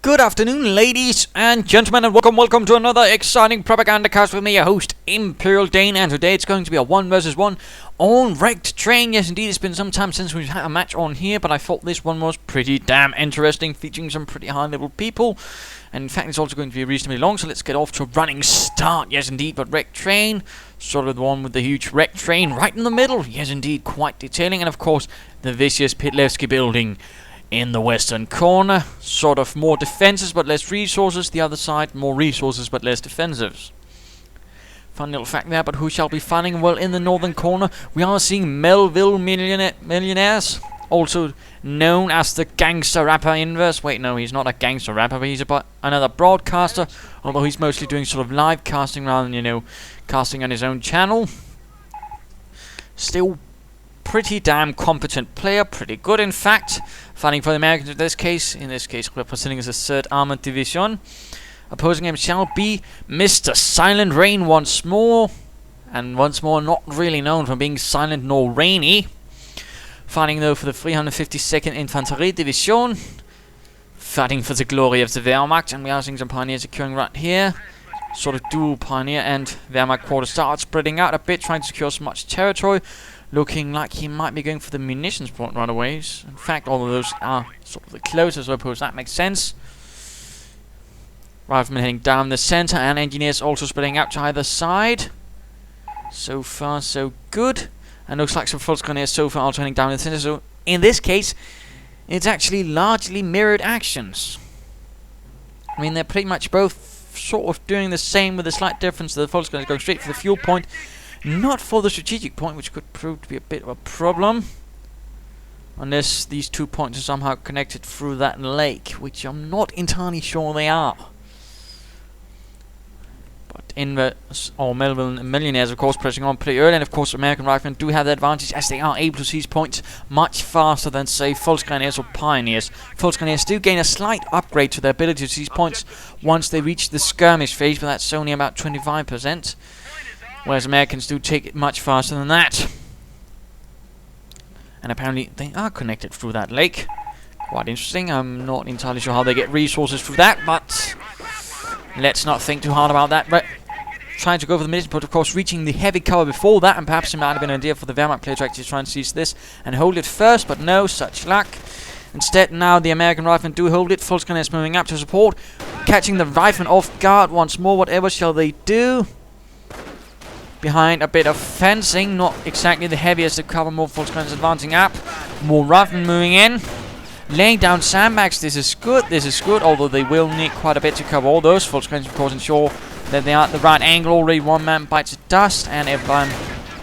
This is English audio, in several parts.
Good afternoon, ladies and gentlemen, and welcome to another exciting Propagandacast with me, your host, Imperial Dane, and today it's going to be a 1 versus 1 on Wrecked Train. Yes, indeed, it's been some time since we've had a match on here, but I thought this one was pretty damn interesting, featuring some pretty high-level people, and in fact, it's also going to be reasonably long, so let's get off to a running start. Yes, indeed, but Wrecked Train, sort of the one with the huge wrecked train right in the middle. Yes, indeed, quite detailing, and of course, the vicious Pitlevsky building in the western corner, sort of more defenses but less resources. The other side, more resources but less defensives. Fun little fact there, but who shall be fighting? Well, in the northern corner, we are seeing MelvilleMillionaires, also known as the gangster rapper Inverse. Wait, no, he's not a gangster rapper, but he's another broadcaster, although he's mostly doing sort of live casting rather than, casting on his own channel. Still pretty damn competent player, pretty good in fact, fighting for the Americans in this case representing as the 3rd Armoured Division. Opposing him shall be Mr. Silentrain once more, and once more not really known for being silent nor rainy. Fighting though for the 352nd Infanterie Division, fighting for the glory of the Wehrmacht, and we are seeing some pioneers securing right here. Sort of dual pioneer and Wehrmacht quarter start spreading out a bit, trying to secure as much territory. Looking like he might be going for the munitions point right away. In fact, all of those are sort of the closest, I suppose that makes sense. Riflemen heading down the center, and engineers also spreading out to either side. So far, so good. And looks like some Volksgrenadiers so far also heading down the center. So, in this case, it's actually largely mirrored actions. I mean, they're pretty much both sort of doing the same with a slight difference. The Volksgrenadiers going straight for the fuel point, not for the strategic point, which could prove to be a bit of a problem. Unless these 2 points are somehow connected through that lake, which I'm not entirely sure they are. But Inverse, or MelvilleMillionaires, of course, pressing on pretty early, and of course American riflemen do have the advantage as they are able to seize points much faster than, say, Volksgrenadiers or Pioneers. Volksgrenadiers do gain a slight upgrade to their ability to seize points once they reach the skirmish phase, but that's only about 25%. Whereas Americans do take it much faster than that. And apparently they are connected through that lake. Quite interesting. I'm not entirely sure how they get resources through that, but let's not think too hard about that. But trying to go for the mission, but of course reaching the heavy cover before that, and perhaps it might have been an idea for the Wehrmacht player to actually try and seize this and hold it first, but no such luck. Instead, now the American riflemen do hold it. Volksgrenadiers moving up to support, catching the riflemen off guard once more. Whatever shall they do? Behind a bit of fencing, not exactly the heaviest to cover. More Volksgrenadiers advancing up, more riflemen moving in, laying down sandbags. This is good, although they will need quite a bit to cover all those. Volksgrenadiers, of course, ensure that they are at the right angle. Already one man bites the dust, and if I'm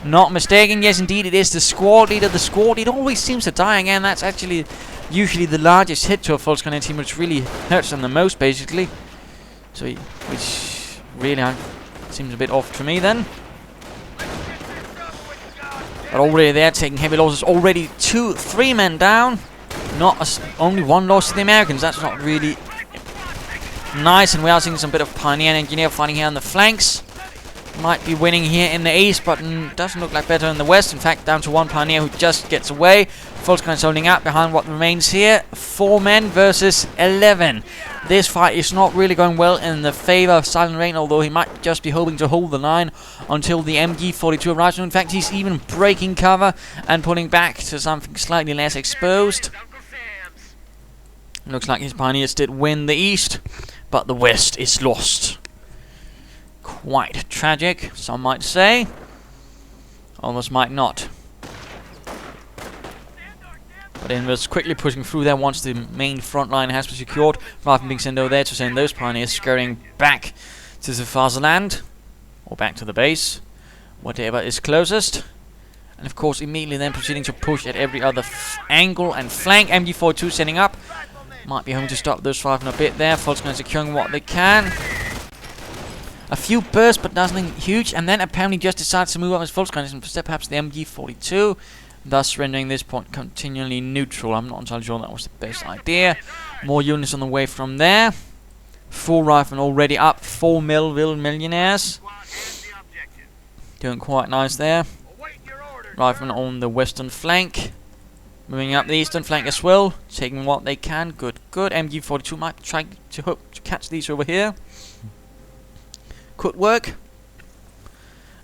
not mistaken, yes indeed it is the squad leader. The squad leader always seems to die again. That's actually usually the largest hit to a Volksgrenadier team, which really hurts them the most, basically. So, which really seems a bit off to me then. But already they're taking heavy losses. Already 3 men down. Only 1 loss to the Americans. That's not really nice. And we are seeing some bit of pioneer and engineer fighting here on the flanks. Might be winning here in the east, but doesn't look like better in the west. In fact, down to 1 pioneer who just gets away. Volksgrenadiers holding up behind what remains here. 4 men versus 11. This fight is not really going well in the favor of Silentrain, although he might just be hoping to hold the line until the MG42 arrives. In fact, he's even breaking cover and pulling back to something slightly less exposed. Looks like his pioneers did win the east, but the west is lost. Quite tragic, some might say. Others might not. But Inverse quickly pushing through there once the main front line has been secured, rather than being sent over there to send those pioneers scurrying back to the fatherland, or back to the base, whatever is closest. And of course immediately then proceeding to push at every other angle and flank. MG42 setting up. Might be home to stop those five in a bit there. Volksgrenadiers securing what they can. A few bursts, but nothing huge, and then apparently just decides to move up as Volksgrenadiers and step perhaps the MG42. Thus rendering this point continually neutral. I'm not entirely sure that was the best idea. More units on the way from there. 4 riflemen already up. 4 MelvilleMillionaires. Doing quite nice there. Riflemen on the western flank. Moving up the eastern flank as well, taking what they can. Good, good. MG42 might try to hope to catch these over here. Could work.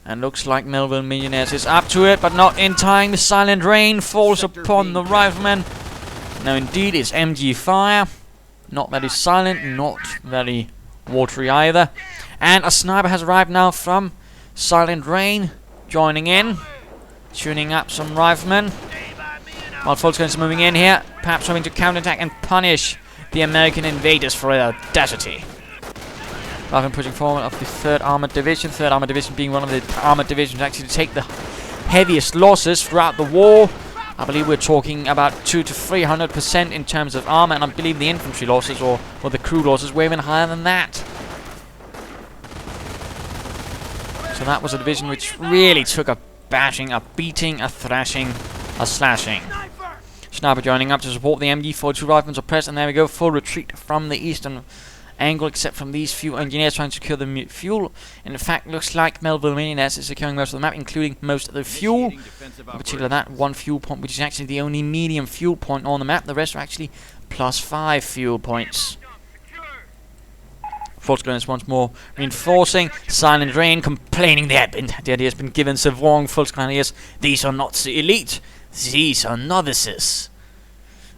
And looks like MelvilleMillionaires is up to it, but not in time. The silent rain falls upon the rifleman. Now indeed, it's MG fire. Not very silent, not very watery either. And a sniper has arrived now from Silent Rain, joining in, tuning up some riflemen. While Volkswagen's moving in here, perhaps hoping to counterattack and punish the American invaders for their audacity. Rather than pushing forward of the 3rd Armoured Division. 3rd Armoured Division being one of the armoured divisions actually to take the heaviest losses throughout the war. I believe we're talking about 200 to 300% in terms of armor, and I believe the infantry losses or the crew losses were even higher than that. So that was a division which really took a bashing, a beating, a thrashing, a slashing. Sniper joining up to support the MG42 riflemen suppressed, and there we go, full retreat from the eastern angle, except from these few engineers trying to secure the fuel. In fact, looks like MelvilleMillionaires is securing most of the map, including most of the fuel. In particular, that one fuel point, which is actually the only medium fuel point on the map. The rest are actually +5 fuel points. Volkswagen is once more reinforcing. Silent Rain complaining the idea has been given so wrong. Volkswagen is, these are not the elite, these are novices.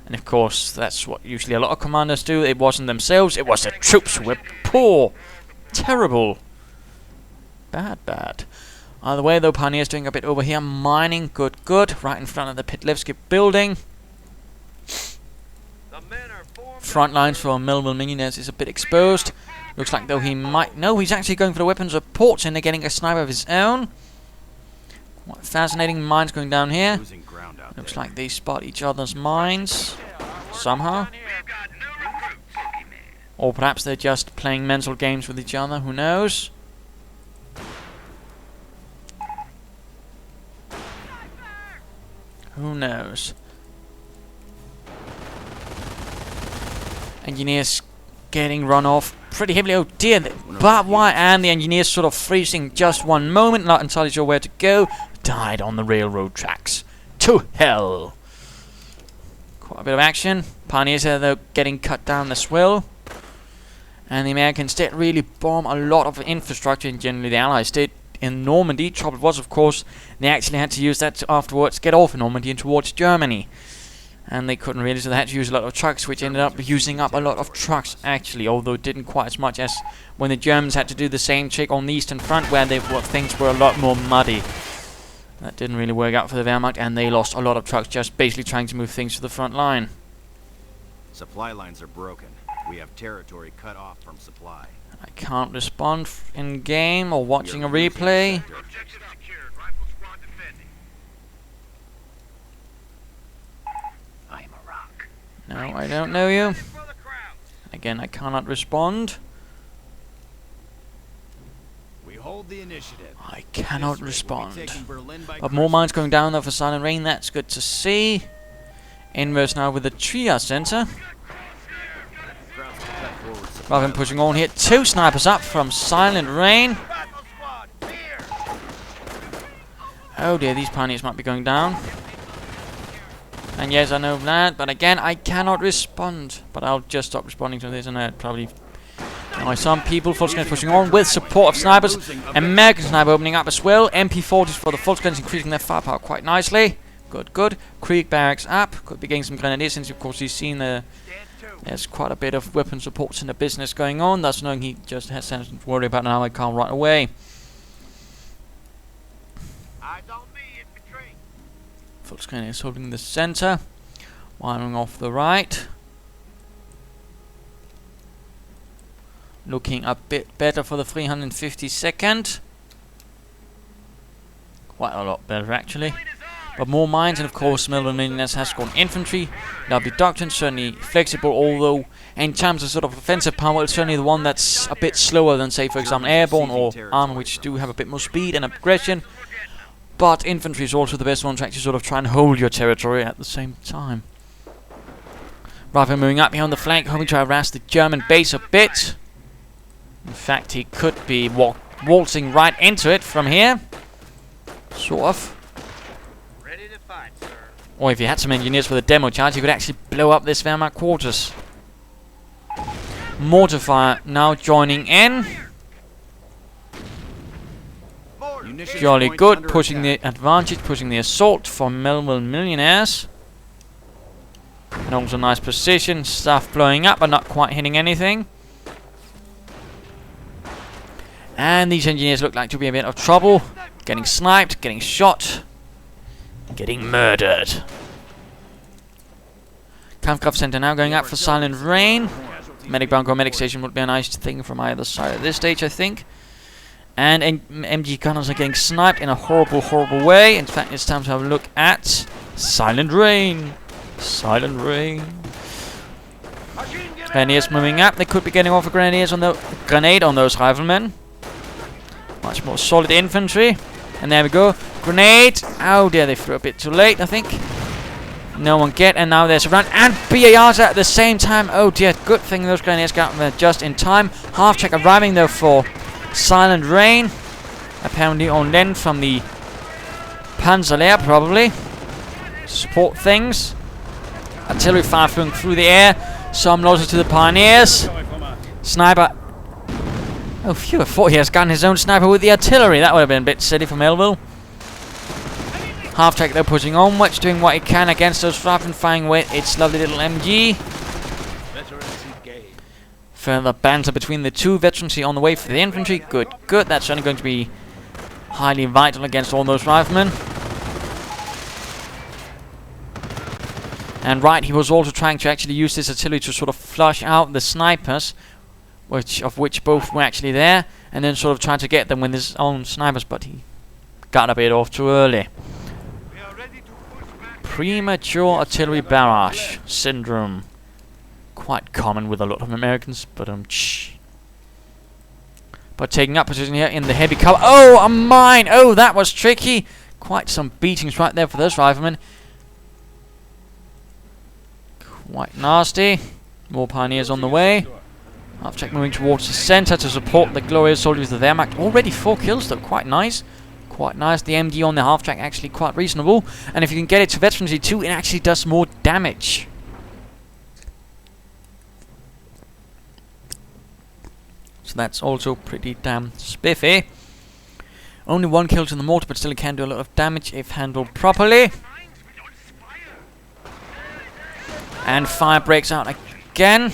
And of course, that's what usually a lot of commanders do. It wasn't themselves, it was the troops who were poor. Terrible. Bad, bad. Either way, though, Pioneer's doing a bit over here. Mining, good, good. Right in front of the Pitlevsky building. Front lines for MelvilleMillionaires is a bit exposed. Looks like, though, he might... No, he's actually going for the weapons reports, and they're getting a sniper of his own. What fascinating mines going down here. Looks like they spot each other's mines somehow. Or perhaps they're just playing mental games with each other, who knows? Who knows? Engineers getting run off pretty heavily. Oh dear, barbed wire, and the engineers sort of freezing just one moment, not entirely sure where to go. Died on the railroad tracks. To hell. Quite a bit of action. Pioneers here, though, getting cut down as well. And the Americans did really bomb a lot of infrastructure, and generally the Allies did in Normandy. Trouble was, of course, they actually had to use that to afterwards get off in Normandy and towards Germany. And they couldn't really, so they had to use a lot of trucks, which ended up using up a lot of trucks, actually, although it didn't quite as much as when the Germans had to do the same trick on the Eastern Front, where things were a lot more muddy. That didn't really work out for the Wehrmacht, and they lost a lot of trucks just basically trying to move things to the front line. Supply lines are broken. We have territory cut off from supply. I can't respond in game or watching a replay. No, I don't know you. Again, I cannot respond. We hold the initiative. I cannot respond. But more mines going down though for Silent Rain, that's good to see. Inverse now with the Trias Center. Rather than pushing on here, 2 snipers up from Silent Rain. Oh dear, these pioneers might be going down. And yes, I know that, but again, I cannot respond. But I'll just stop responding to this, and I'd probably annoy some people. Volkswagen pushing on with support of snipers. American sniper opening up as well. MP40s for the Volkswagens, increasing their firepower quite nicely. Good, good. Krieg barracks up. Could be getting some grenadiers, since of course he's seen there's quite a bit of weapon supports in the business going on. Thus knowing he just has something to worry about now. I can't right away. Volkswagen is holding the center, wiring off the right. Looking a bit better for the 352nd. Quite a lot better actually. But more mines, and of course MelvilleMillionaires has got infantry. W doctrine certainly flexible, although in terms of sort of offensive power, it's certainly the one that's a bit slower than, say, for example, airborne or armor, which do have a bit more speed and aggression. But infantry is also the best one to actually sort of try and hold your territory at the same time. Rather than moving up here on the flank, hoping to harass the German base a bit. In fact, he could be waltzing right into it from here. Sort of. Ready to fight, sir. or if he had some engineers with a demo charge, he could actually blow up this Wehrmacht quarters. Mortar fire now joining in. Jolly good, pushing the advantage, pushing the assault for MelvilleMillionaires. And also nice precision, stuff blowing up but not quite hitting anything. And these engineers look like to be a bit of trouble. Getting sniped, getting shot, getting murdered. Kampfkraft Center now going up for Silentrain. Medic bunker, medic station would be a nice thing from either side at this stage, I think. And MG gunners are getting sniped in a horrible, horrible way. In fact, it's time to have a look at Silentrain. Silentrain. Grenadiers moving up. They could be getting off a grenade on those riflemen. Much more solid infantry. And there we go. Grenade. Oh dear, they threw a bit too late, I think. No one get, and now there's a run. And BARs at the same time. Oh dear, good thing those grenadiers got there just in time. Half track arriving though for Silentrain. Apparently on then from the Panzer Lehr, probably. Support things. Artillery fire flowing through the air. Some losses to the pioneers. Sniper. Oh phew, I thought he has gotten his own sniper with the artillery. That would have been a bit silly for Melville. Half track though pushing onwards, doing what he can against those riflemen firing with its lovely little MG. Further banter between the two. Veterancy on the way for the infantry. Good, good. That's only going to be highly vital against all those riflemen. And right, he was also trying to actually use this artillery to sort of flush out the snipers, of which both were actually there, and then sort of try to get them with his own snipers, but he got a bit off too early. Premature artillery barrage syndrome. Quite common with a lot of Americans, but But taking up position here in the heavy cover. Oh, a mine! Oh, that was tricky. Quite some beatings right there for those riflemen. Quite nasty. More pioneers on the way. Half track moving towards the center to support the glorious soldiers of the Wehrmacht. Already 4 kills though, quite nice. Quite nice. The MG on the half track actually quite reasonable. And if you can get it to veterancy too, it actually does more damage. So that's also pretty damn spiffy. Only 1 kill to the mortar, but still it can do a lot of damage if handled properly. And fire breaks out again.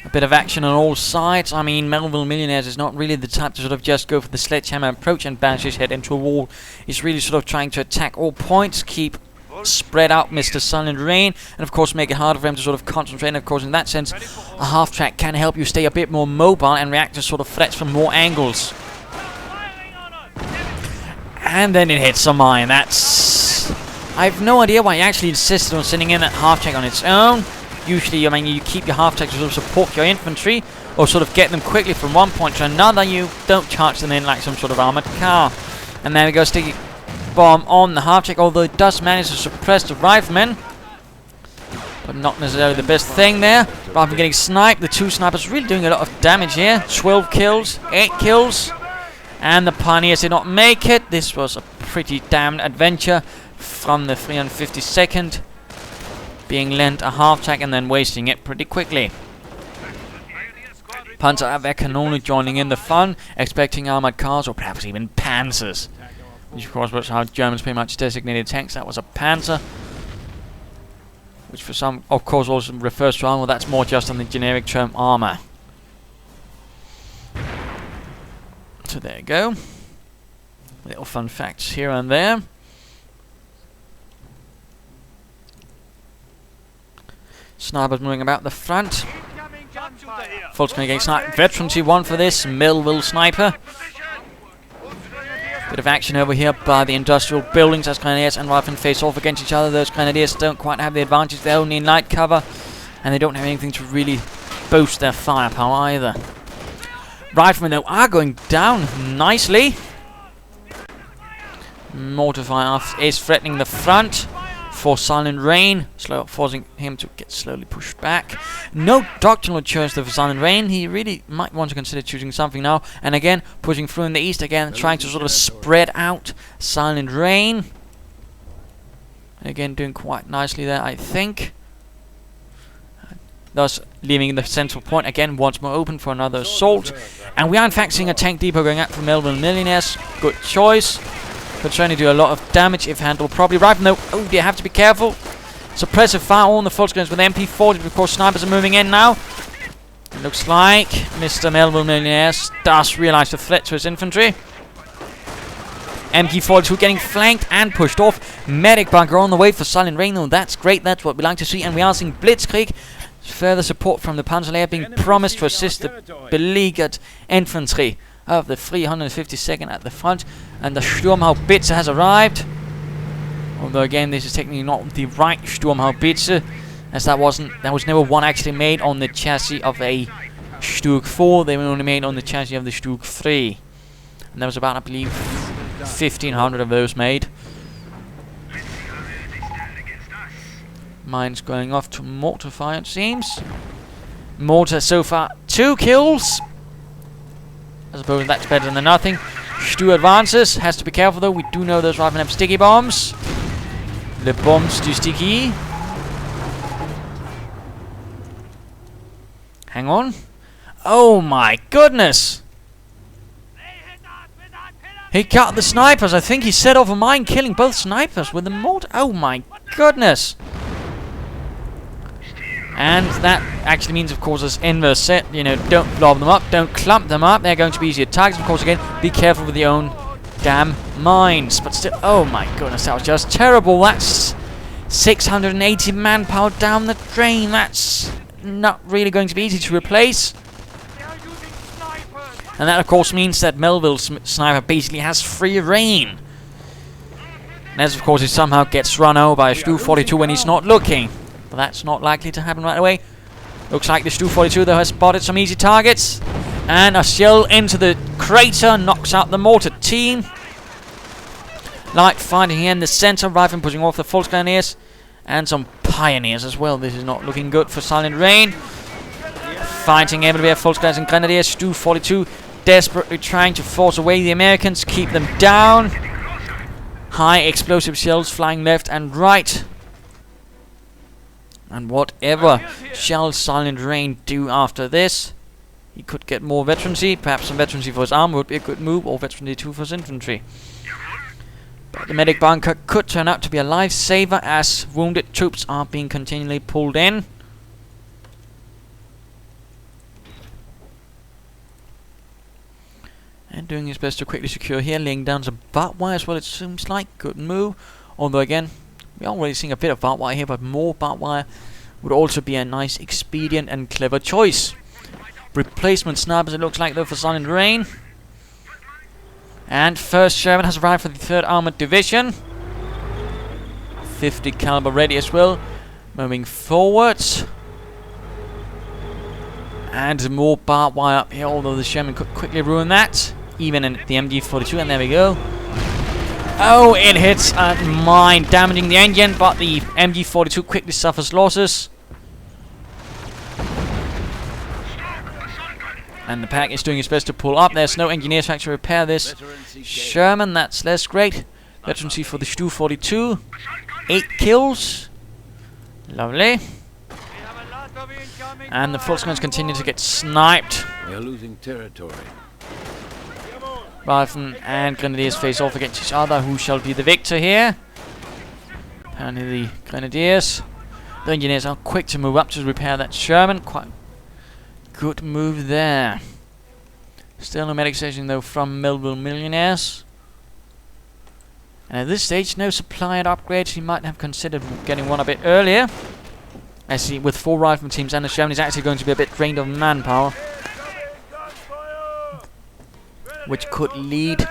A bit of action on all sides. I mean, MelvilleMillionaires is not really the type to sort of just go for the sledgehammer approach and bash his head into a wall. He's really sort of trying to attack all points, keep spread out Mr. Silentrain, and of course make it harder for him to sort of concentrate. And of course in that sense, a half track can help you stay a bit more mobile and react to sort of threats from more angles. And then it hits a mine. That's... I have no idea why he actually insisted on sending in that half track on its own. Usually, I mean, you keep your half track to sort of support your infantry, or sort of get them quickly from one point to another. You don't charge them in like some sort of armored car. And there we go, sticky bomb on the half track, although it does manage to suppress the riflemen. But not necessarily the best thing there. Rather than getting sniped, the 2 snipers really doing a lot of damage here. 12 kills, 8 kills. And the pioneers did not make it. This was a pretty damned adventure from the 352nd. Being lent a half track and then wasting it pretty quickly. Panzer Lehr joining in the fun, expecting armored cars or perhaps even panzers. Which of course was how Germans pretty much designated tanks. That was a panzer. Which for some, of course, also refers to armor. That's more just on the generic term armor. So there you go. Little fun facts here and there. Snipers moving about the front. Volksman getting sniped. Veterancy 1 for this. Melville sniper. Bit of action over here by the industrial buildings as Grenadiers and Riflemen face off against each other. Those Grenadiers don't quite have the advantage. They're only in light cover. And they don't have anything to really boost their firepower either. Riflemen though are going down nicely. Mortar fire is threatening the front. For Silentrain, forcing him to get slowly pushed back. No doctrinal choice for Silentrain. He really might want to consider choosing something now. And again, pushing through in the east again, trying to sort of spread out Silentrain. Again, doing quite nicely there, I think. Thus, leaving the central point again once more open for another assault. And we are in fact seeing a tank depot going out from MelvilleMillionaires. Good choice. Could certainly do a lot of damage if handled properly. Right now, oh, you have to be careful. Suppressive fire on the full screens with MP40. Of course, snipers are moving in now. It looks like Mr. MelvilleMillionaires does realize the threat to his infantry. MP42 getting flanked and pushed off. Medic bunker on the way for Silentrain, though. That's great. That's what we like to see. And we are seeing Blitzkrieg. Further support from the Panzer Lehr being promised to assist the beleaguered infantry of the 352nd at the front. And the Sturmhaubitze has arrived. Although again, this is technically not the right Sturmhaubitze, as that was never one actually made on the chassis of a Stug 4. They were only made on the chassis of the Stug 3. And there was about, I believe, 1,500 of those made. Mine's going off to mortar fire, it seems. Mortar so far 2 kills. I suppose that's better than nothing. Stu advances. Has to be careful though. We do know those riflemen have sticky bombs. The bombs do sticky. Hang on. Oh my goodness! He cut the snipers. I think he set off a mine, killing both snipers with the mortar. Oh my goodness! And that actually means, of course, as inverse set, you know, don't blob them up, don't clump them up. They're going to be easier targets. Of course, again, be careful with your own damn mines. But still, oh my goodness, that was just terrible. That's 680 manpower down the drain. That's not really going to be easy to replace. And that, of course, means that Melville's sniper basically has free reign. Unless, of course, he somehow gets run over by a Stu-42 when he's not looking. But that's not likely to happen right away. Looks like the Stu-42 though has spotted some easy targets. And a shell into the crater knocks out the mortar team. Light fighting here in the center. Rifleman pushing off the false grenadiers. And some pioneers as well. This is not looking good for Silentrain. Fighting everywhere. False grenadiers and grenadiers. Stu-42 desperately trying to force away the Americans. Keep them down. High explosive shells flying left and right. And whatever shall Silentrain do after this? He could get more veterancy. Perhaps some veterancy for his armor would be a good move, or veterancy 2 for his infantry. But the medic bunker could turn out to be a lifesaver as wounded troops are being continually pulled in. And doing his best to quickly secure here, laying down some barbed wire as well, it seems like. Good move. Although again, we are already seeing a bit of barbed wire here, but more barbed wire would also be a nice, expedient and clever choice. Replacement snipers, it looks like, though, for Silentrain. And first Sherman has arrived for the 3rd Armoured Division. 50 caliber ready as well. Moving forwards. And more barbed wire up here, although the Sherman could quickly ruin that. Even in the MG42, and there we go. Oh, it hits a mine, damaging the engine, but the MG42 quickly suffers losses. And the pack is doing its best to pull up. There's no engineers to actually repair this Sherman. That's less great. Veterancy for the Stu-42. 8 kills. Lovely. And the Volksguns continue to get sniped. We are losing territory. Riflemen and Grenadiers face off against each other. Who shall be the victor here? Apparently the Grenadiers. The Engineers are quick to move up to repair that Sherman. Quite good move there. Still no medic station though from MelvilleMillionaires. And at this stage, no supply and upgrades. He might have considered getting one a bit earlier. As he, with 4 rifleman teams and the Sherman, is actually going to be a bit drained of manpower. Which could lead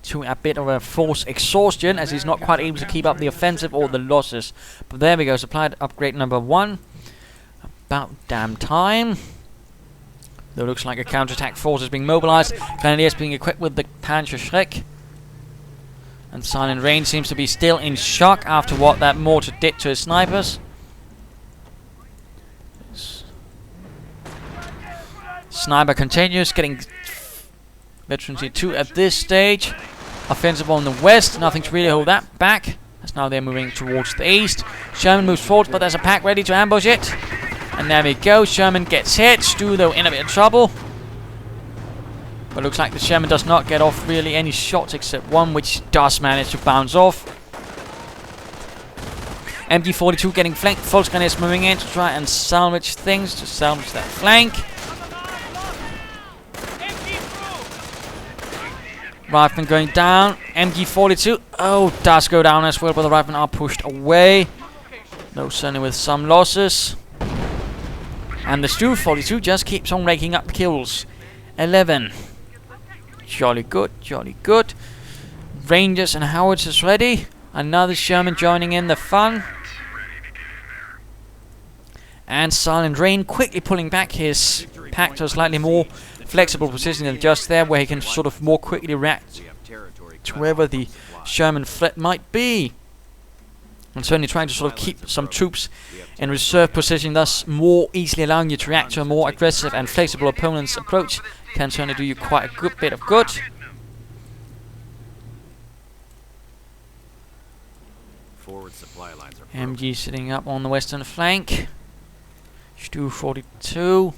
to a bit of a force exhaustion, as he's not quite able to keep up the offensive or the losses. But there we go, supplied upgrade number 1. About damn time. Though it looks like a counterattack force is being mobilized. Grenadiers being equipped with the Panzer Schreck. And Silentrain seems to be still in shock after what that mortar did to his snipers. Sniper continues, getting veterancy 2 at this stage. Offensive on the west, nothing to really hold that back. As now they're moving towards the east. Sherman moves forward, but there's a pack ready to ambush it. And there we go. Sherman gets hit. Stu, though, in a bit of trouble. But looks like the Sherman does not get off really any shots except one, which does manage to bounce off. MG42 getting flanked. Volkswagen is moving in to try and salvage things, to salvage that flank. Rifleman going down. MG42, does go down as well, but the riflemen are pushed away. Though certainly with some losses. And the Stu 42 just keeps on raking up kills. 11. Jolly good, jolly good. Rangers and howitzers ready. Another Sherman joining in the fun. And Silentrain quickly pulling back his pack to a slightly more flexible position than just there, where he can sort of more quickly react to wherever the Sherman threat might be. And certainly trying to sort of keep some troops in reserve position, thus more easily allowing you to react to a more aggressive and flexible opponent's approach, can certainly do you quite a good bit of good. Forward supply lines are MG sitting up on the western flank. Stu 42.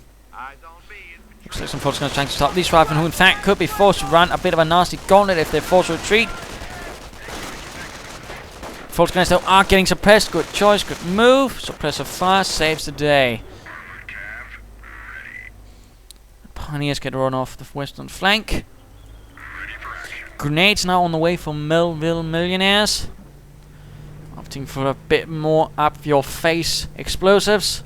Looks like some folks are going to try to stop these riflemen, who in fact could be forced to run a bit of a nasty gauntlet if they're forced to retreat. Folks guys though are getting suppressed. Good choice, good move. Suppressive fire saves the day. Pioneers get run off the western flank. Grenades now on the way for MelvilleMillionaires. Opting for a bit more up-your-face explosives.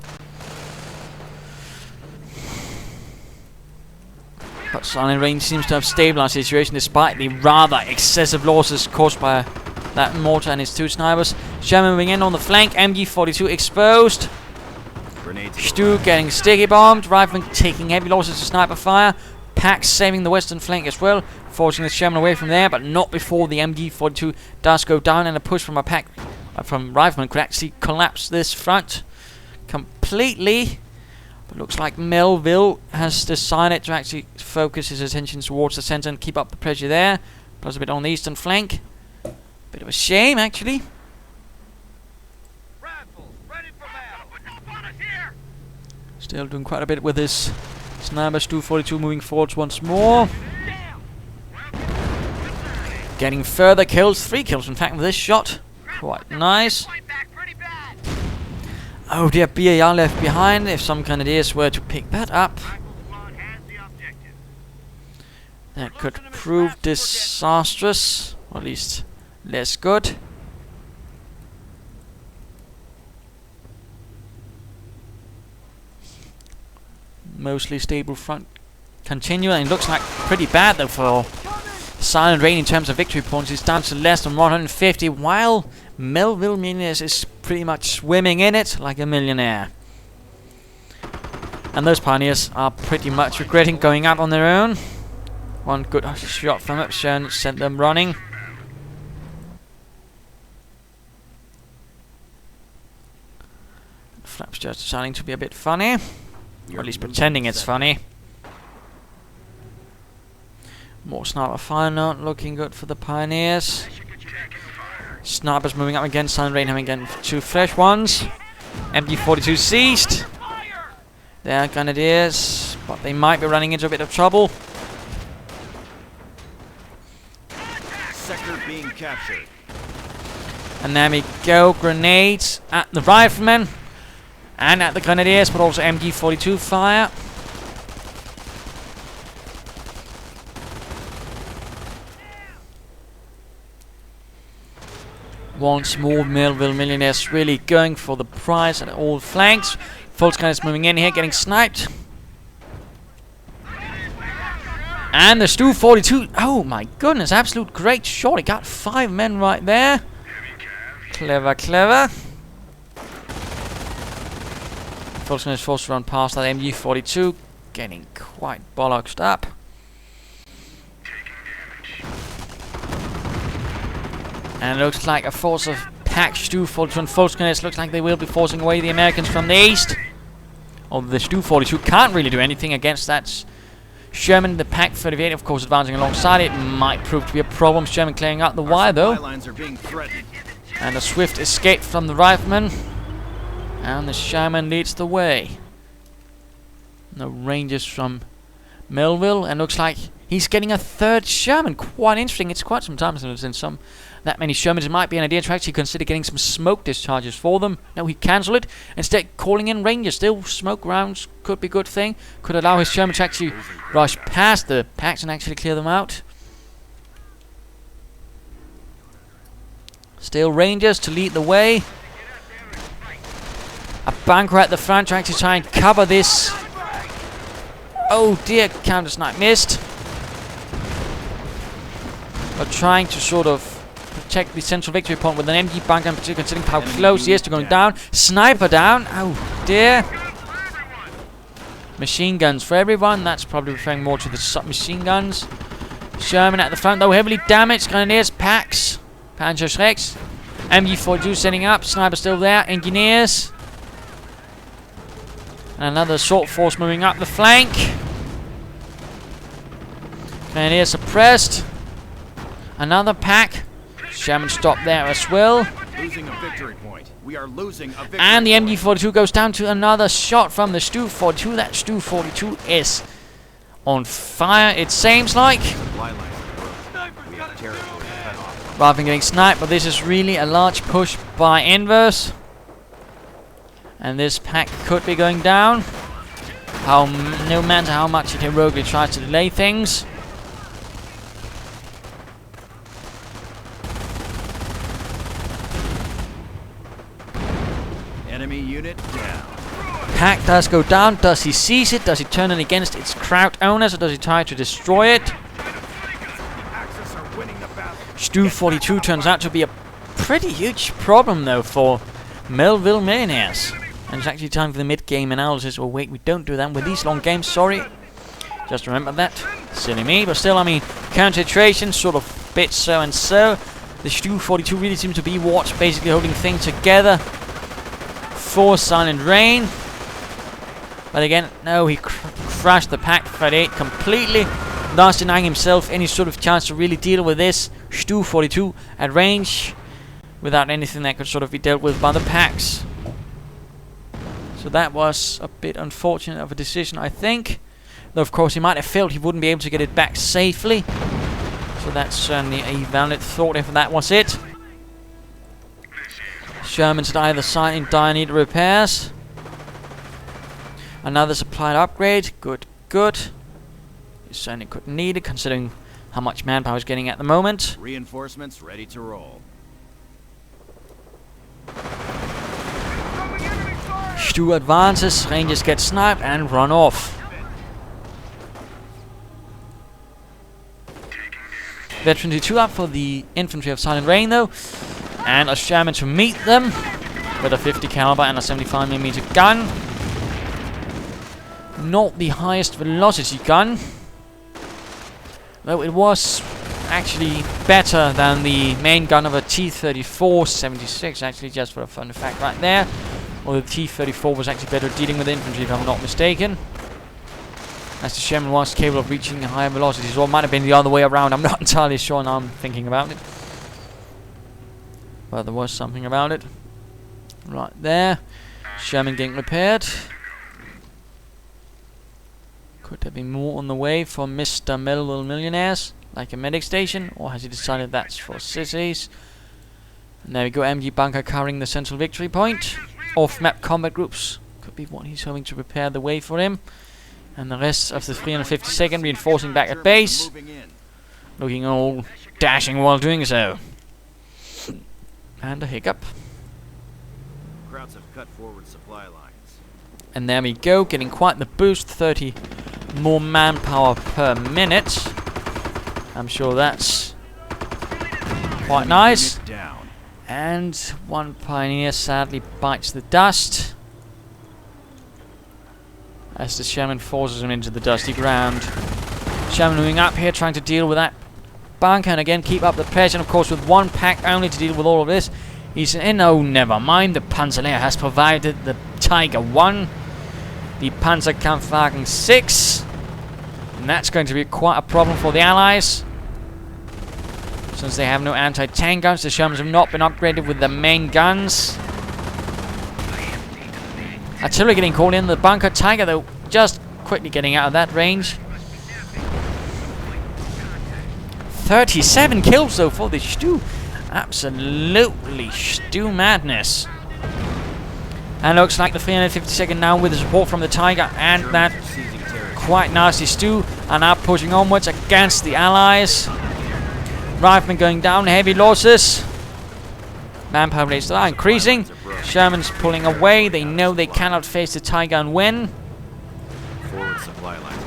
But Silentrain seems to have stabilized the situation despite the rather excessive losses caused by that mortar and his two snipers. Sherman moving in on the flank. MG42 exposed. Stu getting sticky bombed. Rifleman taking heavy losses to sniper fire. Pack saving the western flank as well, forcing the Sherman away from there, but not before the MG42 does go down, and a push from a pack from Rifleman could actually collapse this front completely. But looks like Melville has decided to actually focus his attention towards the center and keep up the pressure there, plus a bit on the eastern flank. Bit of a shame, actually. Still doing quite a bit with his sniper. Stu 42 moving forwards once more. Getting further kills. 3 kills, in fact, with this shot. Quite nice. Oh dear, BAR left behind. If some Grenadiers were to pick that up, that could prove disastrous, or at least less good. Mostly stable front continuing. It looks like pretty bad though for Silentrain in terms of victory points. It's down to less than 150, while MelvilleMillionaires is pretty much swimming in it like a millionaire. And those pioneers are pretty much regretting going up on their own. One good shot from Upshern sent them running. Flap's just deciding to be a bit funny. Or at least pretending it's funny. More sniper fire, not looking good for the pioneers. Snipers moving up again. Silentrain having again 2 fresh ones. MG42 seized. They are Grenadiers, but they might be running into a bit of trouble. Sector being captured. And there we go. Grenades at the riflemen and at the Grenadiers, but also MG42 fire. Once more, MelvilleMillionaires really going for the prize at all flanks. Volkswagen is moving in here, getting sniped. And the Stu 42, oh my goodness, absolute great shot. He got 5 men right there. Clever, clever. Volkswagen is forced to run past that MG42, getting quite bollocksed up. And it looks like a force of pack Stu 42 and Volkswagen. Looks like they will be forcing away the Americans from the east. Although the Stu 42 can't really do anything against that Sherman. The pack 38, of course, advancing alongside it might prove to be a problem. Sherman clearing out the wire, though. Lines are being threatened. And a swift escape from the rifleman. And the Shaman leads the way. No Rangers from Melville, and looks like he's getting a third Sherman. Quite interesting. It's quite some time since there's been that many Shermans. It might be an idea to actually consider getting some smoke discharges for them. No, he cancelled it. Instead, calling in Rangers. Still, smoke rounds could be a good thing. Could allow his Sherman to actually rush past the packs and actually clear them out. Still Rangers to lead the way. A bunker at the front to actually try and cover this. Oh dear, counter snipe missed. But trying to sort of protect the central victory point with an MG bunker, in particular considering how close he is to going down. Sniper down. Oh dear. Machine guns for everyone. That's probably referring more to the submachine guns. Sherman at the front though, heavily damaged. Grenadiers, packs. Panzer Lehr. MG42 setting up. Sniper still there. Engineers. And another assault force moving up the flank. Grenadiers suppressed. Another pack. Sherman stopped there as well. Losing a victory point. We are losing a victory And the point. MG42 goes down to another shot from the Stu-42. That Stu-42 is on fire, it seems like. Supply lines are broken. We have territory cut off. Rather than getting sniped, but this is really a large push by Inverse. And this pack could be going down. No matter how much it heroically tries to delay things. Enemy unit down. Pack does go down. Does he seize it? Does he turn it against its crowd owners, or does he try to destroy it? Axis are winning the battle. Stu-42 turns out to be a pretty huge problem though for MelvilleMillionaires. And it's actually time for the mid-game analysis. Oh wait, we don't do that with these long games, sorry. Just remember that. Silly me, but still, I mean, counter-iteration, sort of bit so and so. The Stu-42 really seems to be what's basically holding things together for Silentrain. But again, no, he crashed the Pack 38 completely, thus denying himself any sort of chance to really deal with this Stu-42 at range without anything that could sort of be dealt with by the packs. So that was a bit unfortunate of a decision, I think. Though, of course, he might have felt he wouldn't be able to get it back safely. So that's certainly a valid thought if that was it. Sherman's at either side in dire need of repairs. Another supplied upgrade. Good, good. You certainly could need it, considering how much manpower he's getting at the moment. Reinforcements ready to roll. Stu advances, Rangers get sniped and run off. Veteran 2 up for the infantry of Silentrain though, and a Sherman to meet them with a 50 caliber and a 75mm gun. Not the highest velocity gun, though it was actually better than the main gun of a T-34 76, actually, just for a fun fact right there. Or the T-34 was actually better at dealing with infantry, if I'm not mistaken. As the Sherman was capable of reaching higher velocities, or it might have been the other way around. I'm not entirely sure now I'm thinking about it. But there was something about it. Right there. Sherman getting repaired. Could there be more on the way for Mr. MelvilleMillionaires? Like a medic station? Or has he decided that's for sissies? And there we go, MG bunker covering the central victory point. Off-map combat groups. Could be what he's hoping to prepare the way for him. And the rest of the 352nd reinforcing back at base. Looking all dashing while doing so. And a hiccup. Crowds have cut forward supply lines. And there we go, getting quite the boost. 30 more manpower per minute. I'm sure that's quite nice. Down. And one Pioneer sadly bites the dust as the Sherman forces him into the dusty ground. Sherman moving up here, trying to deal with that bunker and again keep up the pressure. And of course, with one pack only to deal with all of this, he's in. Oh, never mind. The Panzer Lehr has provided the Tiger 1, the Panzerkampfwagen 6, and that's going to be quite a problem for the Allies. Since they have no anti-tank guns, the Shermans have not been upgraded with the main guns. Artillery getting called in. The bunker Tiger, though, just quickly getting out of that range. 37 kills, though, for the Stu. Absolutely Stu madness. And looks like the 352nd now with the support from the Tiger and that quite nasty Stu are now pushing onwards against the Allies. Riflemen going down, heavy losses. Manpower rates are increasing. Shermans pulling away. They know they cannot face the Tiger and win.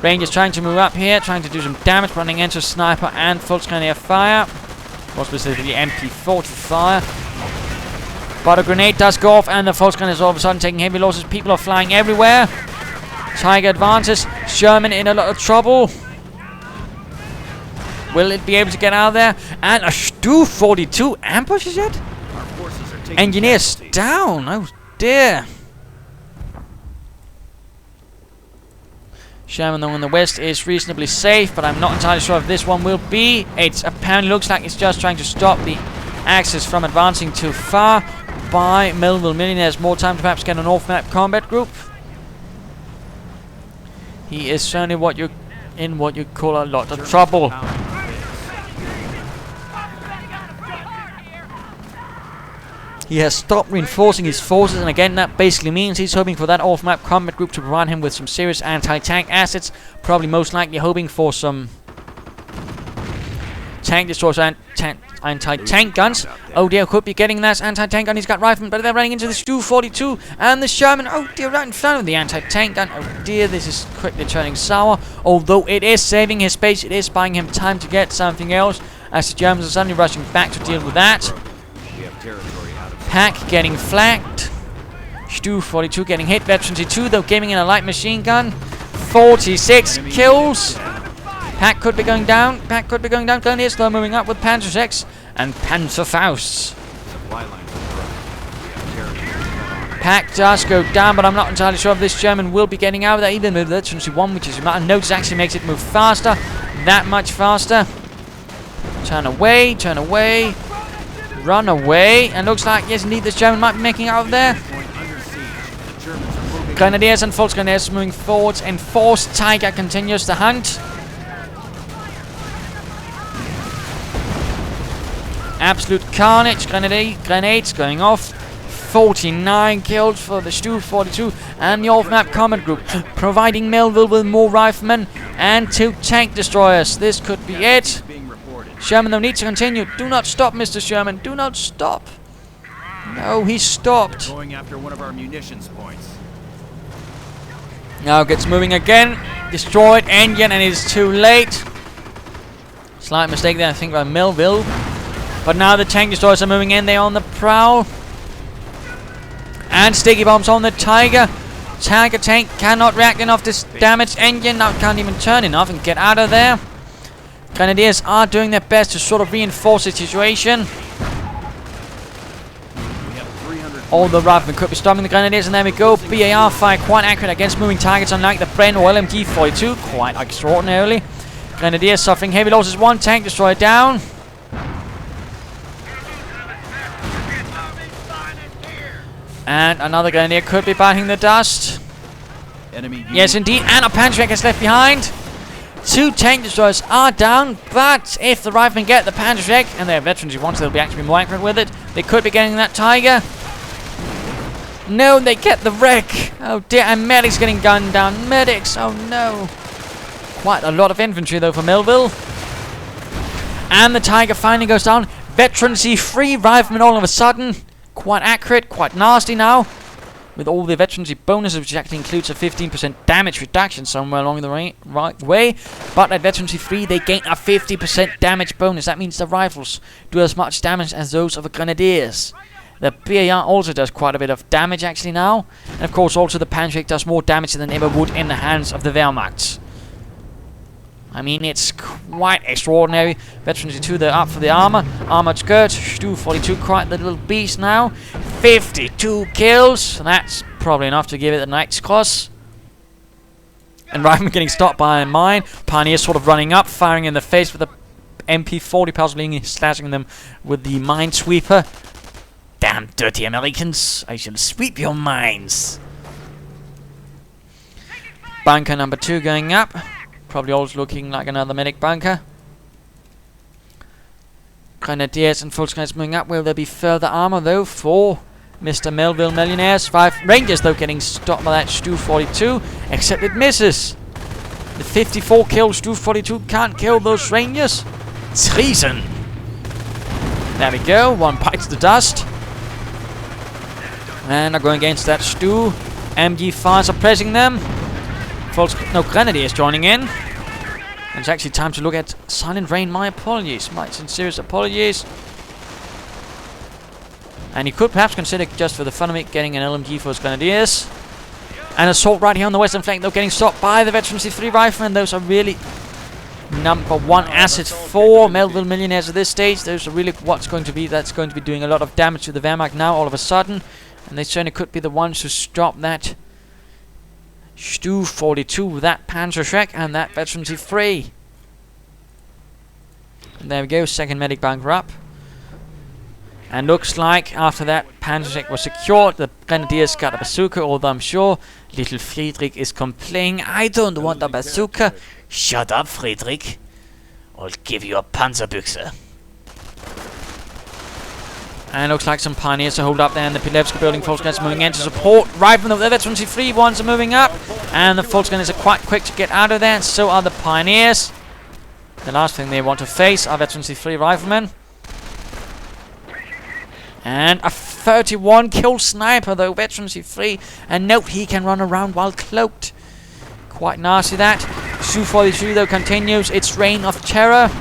Rangers trying to move up here, trying to do some damage, running into sniper and Volksgrenadier fire. More specifically MP40 fire. But a grenade does go off and the Volksgrenadier is all of a sudden taking heavy losses. People are flying everywhere. Tiger advances. Sherman in a lot of trouble. Will it be able to get out of there? And a Stu 42 ambushes it? Engineers down. Oh dear. Sherman though in the west is reasonably safe, but I'm not entirely sure if this one will be. It apparently looks like it's just trying to stop the Axis from advancing too far. By MelvilleMillionaires, more time to perhaps get an off-map combat group. He is certainly what you call a lot of trouble. He has stopped reinforcing his forces, and again that basically means he's hoping for that off-map combat group to provide him with some serious anti-tank assets. Probably most likely hoping for some tank destroyers and anti-tank guns. Oh dear, could be getting that anti-tank gun. He's got riflemen, but they're running into the Stu 42 and the Sherman. Oh dear, right in front of the anti-tank gun. Oh dear, this is quickly turning sour. Although it is saving his space, it is buying him time to get something else, as the Germans are suddenly rushing back to deal with that. Pack getting flanked. Stu 42 getting hit. Veteran T2 though giving in a light machine gun. 46 kills. Pack could be going down. Pack could be going down. Grenadiers though moving up with Panzer X and Panzer Fausts. Pack does go down, but I'm not entirely sure if this German will be getting out of there. Even with Veteran T1, which is a notice, actually makes it move faster. That much faster. Turn away. Turn away. Run away, and looks like, yes indeed, this German might be making out of there. Grenadiers and Volksgrenadiers moving forwards in force. Tiger continues the hunt. Absolute carnage. Grenades going off. 49 kills for the Stu 42 and the off-map combat group, providing Melville with more riflemen and 2 tank destroyers. This could be it. Sherman though needs to continue. Do not stop, Mr. Sherman. Do not stop. No, he stopped. Going after one of our munitions points. Now gets moving again. Destroyed engine, and it is too late. Slight mistake there, I think, by Melville. But now the tank destroyers are moving in. They're on the prowl. And sticky bombs on the Tiger. Tiger tank cannot react enough to damage engine. Now can't even turn enough and get out of there. Grenadiers are doing their best to sort of reinforce the situation. All the riflemen could be stopping the Grenadiers, and there we go. BAR fire quite accurate against moving targets, unlike the Bren or LMG-42, quite extraordinarily. Grenadiers suffering heavy losses. 1 tank destroyer down. And another Grenadier could be biting the dust. Yes, indeed, and a Panzer is left behind. 2 tank destroyers are down, but if the riflemen get the Panzer and they're veterans who want, they'll be actually more accurate with it. They could be getting that Tiger. No, they get the wreck. Oh dear, and medics getting gunned down. Medics, oh no. Quite a lot of infantry though for Melville. And the Tiger finally goes down. Veterancy free riflemen all of a sudden. Quite accurate, quite nasty now. With all the veterancy bonuses, which actually includes a 15% damage reduction somewhere along the right way. But at veterancy 3, they gain a 50% damage bonus. That means the rifles do as much damage as those of the Grenadiers. The BAR also does quite a bit of damage actually now. And of course also the Panzer does more damage than ever would in the hands of the Wehrmacht. I mean, it's quite extraordinary. Veterancy 2, they're up for the armor. Armored skirt. Stu 42, quite the little beast now. 52 kills. That's probably enough to give it the Knight's Cross. And Rifleman getting stopped by a mine. Pioneer sort of running up, firing in the face with the MP40 puzzling, slashing them with the minesweeper. Damn dirty Americans! I shall sweep your mines. Bunker number 2 going up. Probably also looking like another medic bunker. Grenadiers and Volkskriegs moving up. Will there be further armor though for Mr. MelvilleMillionaires? 5 Rangers though getting stopped by that Stu 42, except it misses. The 54 kill Stu 42 can't kill those Rangers. Treason. There we go. One bites the dust. And are going against that Stu. MG5s are pressing them. Grenadiers joining in. It's actually time to look at Silentrain. My apologies. My sincerest apologies. And you could perhaps consider, just for the fun of it, getting an LMG for his Grenadiers. An assault right here on the western flank, though, getting stopped by the Veteran C3 Riflemen. Those are really number 1 asset for MelvilleMillionaires at this stage. Those are really that's going to be doing a lot of damage to the Wehrmacht now, all of a sudden. And they certainly could be the ones who stop that Stu 42 with that Panzer Lehr and that Veteran C3. And there we go, second medic bunker up. And looks like after that Panzer Lehr was secured, the Grenadiers got a bazooka, although I'm sure little Friedrich is complaining, I don't want a bazooka. Shut up, Friedrich. I'll give you a Panzerbüchse. And looks like some pioneers are hold up there in the Pilevska building. Volkskriegs moving in to support. Riflemen of the Veteran C3 ones are moving up. And the Volkskriegs are quite quick to get out of there, and so are the pioneers. The last thing they want to face are Veteran C3 Riflemen. And a 31 kill sniper though, Veteran C3. And note, he can run around while cloaked. Quite nasty that. Stu 43 though continues its reign of terror.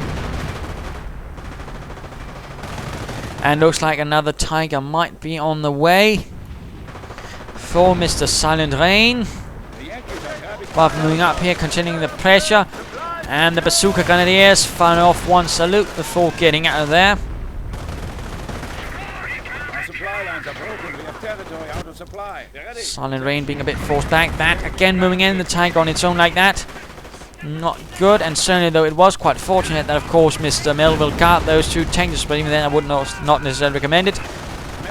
And looks like another Tiger might be on the way for Mr. Silentrain. But moving up here, continuing the pressure. And the Bazooka Grenadiers firing off one salute before getting out of there. Silentrain being a bit forced back. That again moving in, the Tiger on its own like that. Not good, and certainly though it was quite fortunate that of course Mr. Melville got those 2 tanks, but even then I would not necessarily recommend it.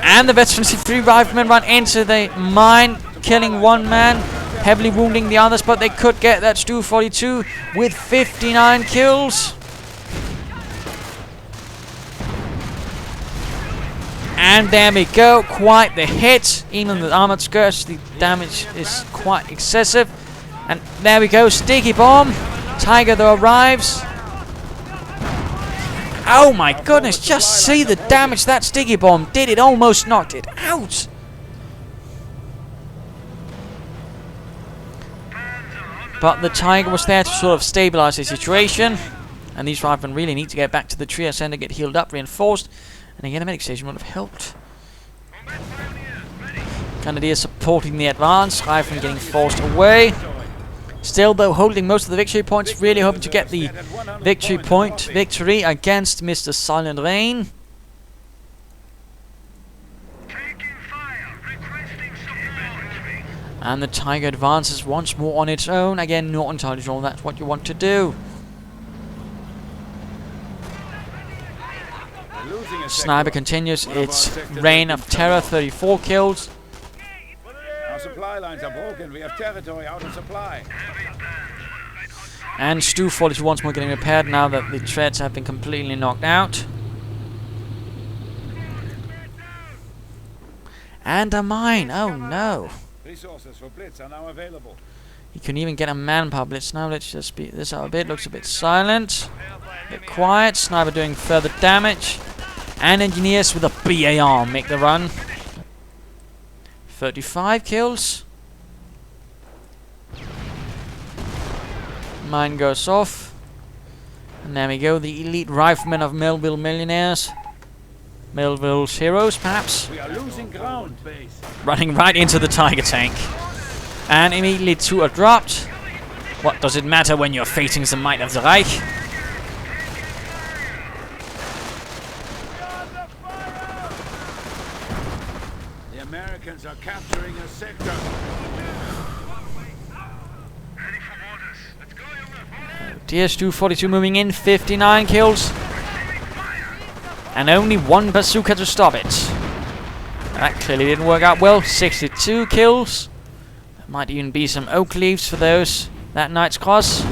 And the Veteran C3 Riflemen run into the mine, killing one man, heavily wounding the others, but they could get that Stu 42 with 59 kills. And there we go, quite the hit. Even with armored skirts, the damage is quite excessive. And there we go, sticky bomb. Tiger though arrives. Oh my goodness, just see the damage that sticky bomb did. It almost knocked it out. But the Tiger was there to sort of stabilize the situation. And these riflemen really need to get back to the trio center, get healed up, reinforced. And again, a medic station would have helped. Grenadiers supporting the advance. Riflemen getting forced away. Still, though, holding most of the victory points. Really hoping to get the victory against Mr. Silentrain. And the Tiger advances once more on its own. Again, not entirely sure that's what you want to do. Sniper continues its reign of terror. 34 kills. Supply lines are broken. We have territory out of supply. And Stu 42 once more getting repaired now that the treads have been completely knocked out. And a mine. Oh no. Resources for Blitz are now available. You can even get a manpower blitz now. Let's just speed this out a bit. Looks a bit silent. A bit quiet. Sniper doing further damage. And engineers with a BAR make the run. 35 kills. Mine goes off. And there we go, the elite riflemen of MelvilleMillionaires. Melville's heroes, perhaps. We are losing ground. Running right into the Tiger tank. And immediately 2 are dropped. What does it matter when you're facing the might of the Reich? Americans are capturing a sector. DS242 moving in, 59 kills. And only one bazooka to stop it. That clearly didn't work out well. 62 kills. There might even be some oak leaves for those. That Knight's Cross.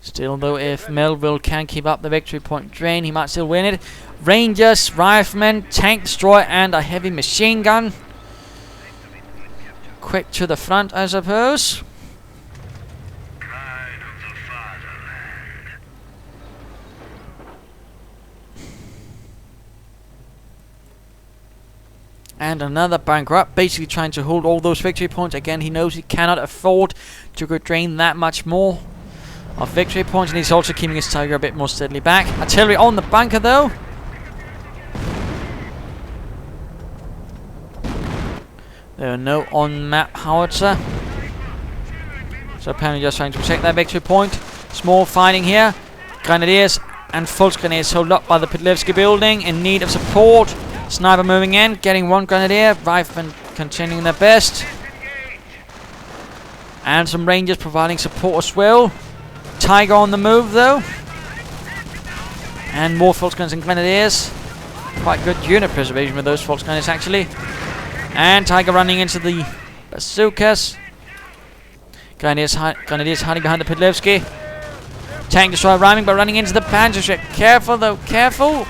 Still though, if Melville can keep up the victory point drain, he might still win it. Rangers, riflemen, tank destroyer and a heavy machine gun. Quick to the front, I suppose. And another bunker up, basically trying to hold all those victory points. Again, he knows he cannot afford to go drain that much more of victory points, and he's also keeping his Tiger a bit more steadily back. Artillery on the bunker though. There are no on-map howitzer. So apparently just trying to protect that victory point. Small fighting here. Grenadiers and Volksgrenadiers hold up by the Pitlevsky building in need of support. Sniper moving in, getting one Grenadier. Riflemen continuing their best. And some Rangers providing support as well. Tiger on the move though. And more Volksgrenadiers and Grenadiers. Quite good unit preservation with those Volksgrenadiers actually. And Tiger running into the bazookas. Grenadiers hiding behind the Pitlevsky. Tank destroyer rhyming but running into the Panzer Lehr. Careful though, careful.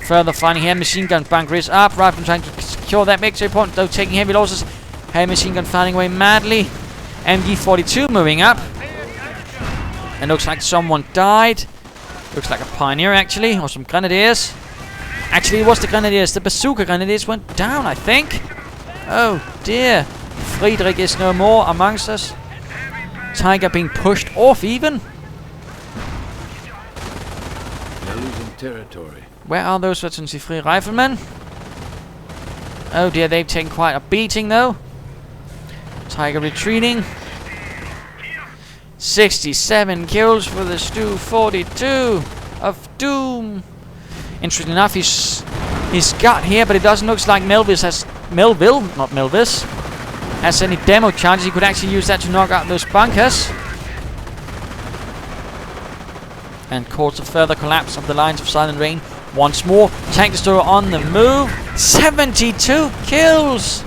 Further fighting here. Machine gun bunker is up. Rifleman trying to secure that victory point though, taking heavy losses. Heavy machine gun firing away madly. MG42 moving up. And looks like someone died. Looks like a pioneer actually, or some Grenadiers. Actually, it was the Grenadiers. The bazooka Grenadiers went down, I think. Oh dear. Friedrich is no more amongst us. Tiger being pushed off even. They're losing territory. Where are those veterans free riflemen? Oh dear, they've taken quite a beating though. Tiger retreating. 67 kills for the Stu 42 of Doom. Interesting enough, he's got here, but it doesn't look like Melville, not Melvis, has any demo charges. He could actually use that to knock out those bunkers. And cause a further collapse of the lines of Silentrain once more. Tank destroyer on the move. 72 kills!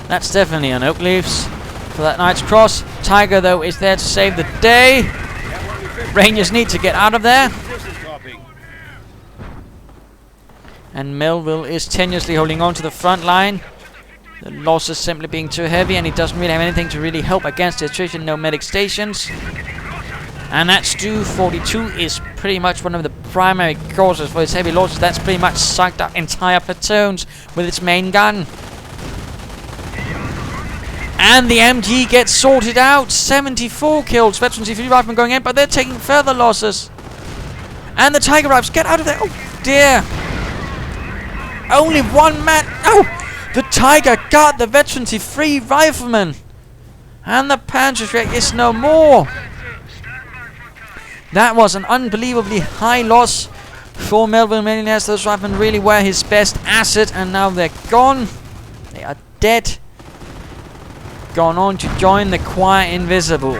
That's definitely an oak leaves for that Knight's Cross. Tiger though is there to save the day. Rangers need to get out of there. And Melville is tenuously holding on to the front line. The losses simply being too heavy, and he doesn't really have anything to really help against the attrition. No medic stations. And that Stu 42 is pretty much one of the primary causes for its heavy losses. That's pretty much sucked up entire platoons with its main gun. And the MG gets sorted out. 74 kills. Veterans infantry riflemen going in, but they're taking further losses. And the Tiger Rifles get out of there. Oh dear. Only one man. Oh! The Tiger got the veterancy free rifleman. And the Panzer Lehr is no more. That was an unbelievably high loss for MelvilleMillionaires. Those riflemen really were his best asset, and now they're gone. They are dead. Gone on to join the Choir Invisible.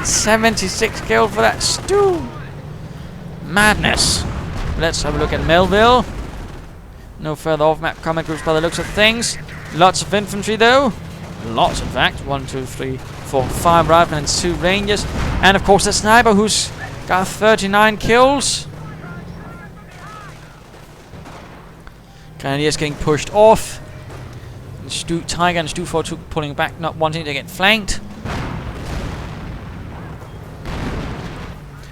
76 killed for that Stu. Madness. Let's have a look at Melville. No further off-map combat groups by the looks of things. Lots of infantry though. Lots in fact. 1, 2, 3, 4, 5 riflemen and 2 rangers. And of course the sniper who's got 39 kills. Grenadiers getting pushed off. And Tiger and Stu 42 pulling back, not wanting to get flanked.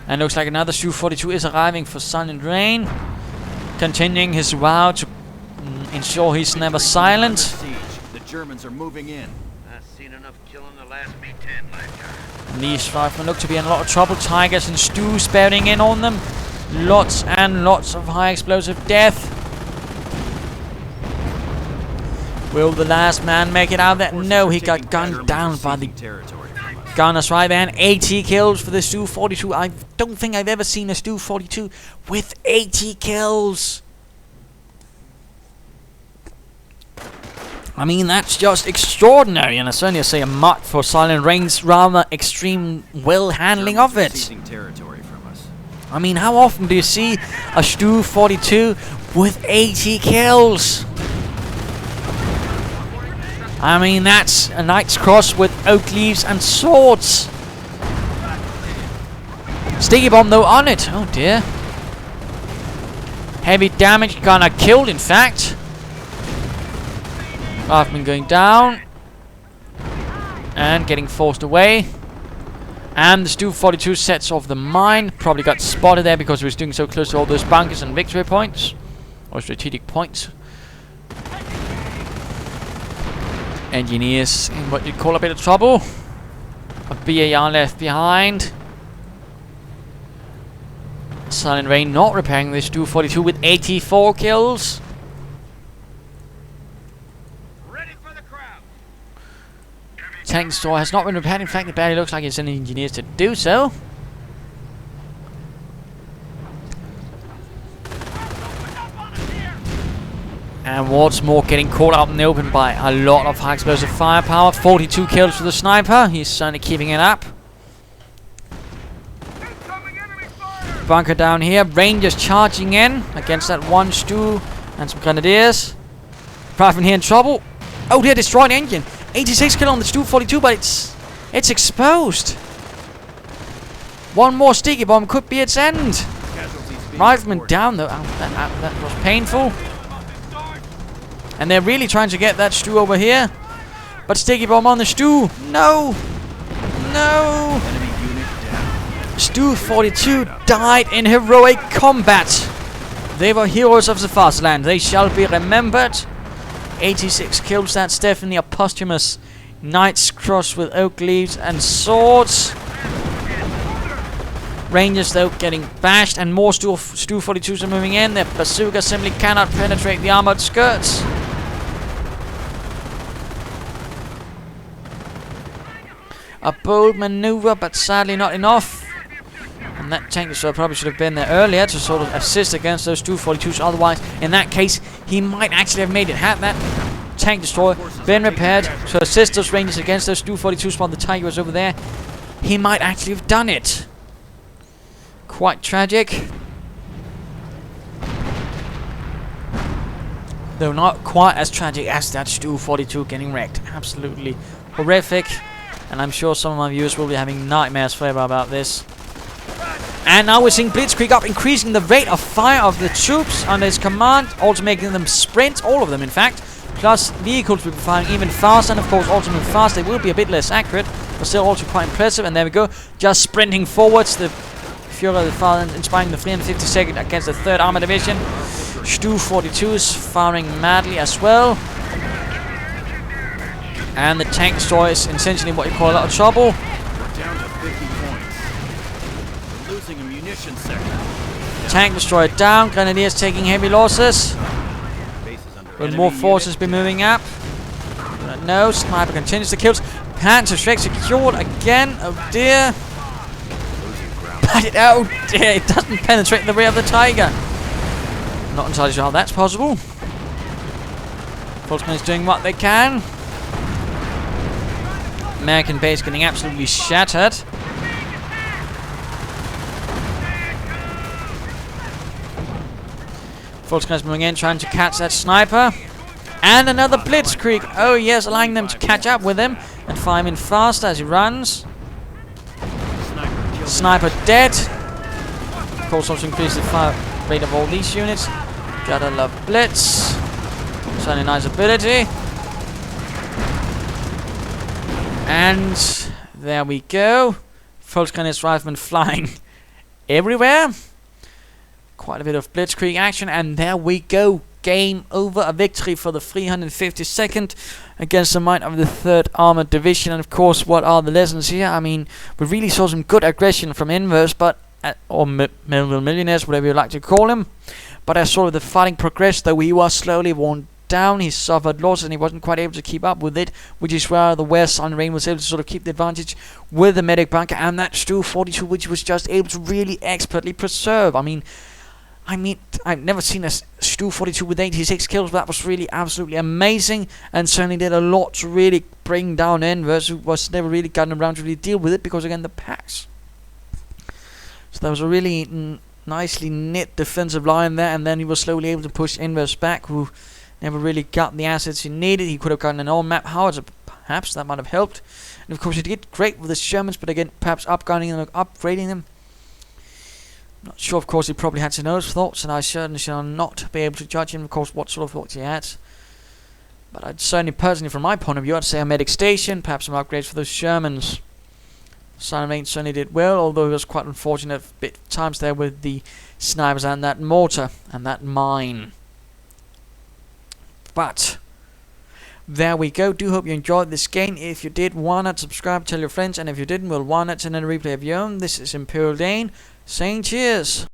And looks like another Stu 42 is arriving for Silentrain. Continuing his vow to ensure he's never silent. The Germans are moving in. I've seen enough killing the last B-10 lifetime. And these riflemen look to be in a lot of trouble. Tigers and Stews bearing in on them. Lots and lots of high explosive death. Will the last man make it out of that? No, he got gunned down by the gunners right there. 80 kills for the Stu 42. I don't think I've ever seen a Stu 42 with 80 kills. I mean, that's just extraordinary, and I certainly say a mark for Silentrain's rather extreme handling of it. Seizing territory from us. I mean, how often do you see a Stu 42 with 80 kills? I mean, that's a Knight's Cross with oak leaves and swords. Sticky bomb though on it. Oh dear. Heavy damage, gonna killed in fact. Rifleman going down. And getting forced away. And the Stu 42 sets off the mine. Probably got spotted there because he was doing so close to all those bunkers and victory points. Or strategic points. Engineers in what you'd call a bit of trouble. A BAR left behind. Silentrain not repairing this Stu 42 with 84 kills. Ready for the crowd. Tank destroyer has not been repaired. In fact, it barely looks like it's any engineers to do so. And what's more, getting caught out in the open by a lot of high explosive firepower. 42 kills for the sniper. He's certainly keeping it up. Bunker down here. Rangers charging in against that one Stu and some grenadiers. Rifleman here in trouble. Oh dear, destroyed engine. 86 kill on the Stu 42, but it's exposed. One more sticky bomb could be its end. Rifleman down though. Oh, that was painful. And they're really trying to get that Stu over here. But sticky bomb on the Stu. No. No. Enemy unit down. Stu 42 died in heroic combat. They were heroes of the fastland. They shall be remembered. 86 kills. That's definitely a posthumous Knight's Cross with oak leaves and swords. Rangers though getting bashed, and more Stu 42s are moving in. Their bazooka simply cannot penetrate the armored skirts. A bold maneuver, but sadly not enough. And that tank destroyer probably should have been there earlier to sort of assist against those Stu 42s. Otherwise, in that case, he might actually have made it. Had that tank destroyer been repaired to assist those Rangers against those Stu 42s while the Tiger was over there, he might actually have done it. Quite tragic. Though not quite as tragic as that Stu 42 getting wrecked. Absolutely horrific. And I'm sure some of my viewers will be having nightmares forever about this. And now we're seeing Blitzkrieg up, increasing the rate of fire of the troops under his command. Also making them sprint, all of them in fact. Plus vehicles will be firing even faster, and of course also move fast. They will be a bit less accurate, but still also quite impressive. And there we go, just sprinting forwards. The Führer, the father, inspiring the 352nd against the 3rd Armored Division. Stu 42 is firing madly as well. And the tank destroyer is essentially what you call a lot of trouble. We're down to 50 points. We're losing a munition sector. Tank destroyer down. Grenadiers taking heavy losses. Base is under Will enemy more forces unit be down. moving up? No. Sniper continues the kills. Panzer Lehr secured again. Oh dear. Losing ground. But oh dear, it doesn't penetrate the rear of the Tiger. Not entirely sure how that's possible. Volksman is doing what they can. American base getting absolutely shattered. Volksman moving in, trying to catch that sniper. And another Blitzkrieg. Oh yes, allowing them to catch up with him and fire him in faster as he runs. Sniper killed. Sniper dead. Of course, also increase the fire rate of all these units. Gotta love Blitz. Certainly nice ability. And there we go. Volkskriegs Rifleman flying everywhere. Quite a bit of Blitzkrieg action, and there we go. Game over. A victory for the 352nd against the might of the 3rd Armored Division. And of course, what are the lessons here? I mean, we really saw some good aggression from Inverse, but or MelvilleMillionaires, whatever you like to call him. But as sort of the fighting progressed, though, he was slowly worn down. He suffered losses and he wasn't quite able to keep up with it, which is where the West Silentrain was able to sort of keep the advantage with the medic bunker and that Stu 42, which was just able to really expertly preserve. I mean, I mean, I've never seen a Stu 42 with 86 kills, but that was really absolutely amazing, and certainly did a lot to really bring down Inverse, who was never really gotten around to really deal with it, because again, the packs. So there was a really nicely knit defensive line there, and then he was slowly able to push Inverse back, who never really got the assets he needed. He could have gotten an all-map howitzer, perhaps, that might have helped. And of course, he did great with his Shermans, but again, perhaps upgrading them, upgrading them. Not sure, of course, he probably had some of those thoughts, and I certainly shall not be able to judge him, of course, what sort of thoughts he had. But I'd certainly, personally, from my point of view, I'd say a medic station, perhaps some upgrades for those Shermans. Silentrain certainly did well, although it was quite unfortunate bit times there with the snipers and that mortar and that mine. But there we go. Do hope you enjoyed this game. If you did, why not subscribe, tell your friends, and if you didn't, well, why not send in a replay of your own. This is Imperial Dane saying cheers.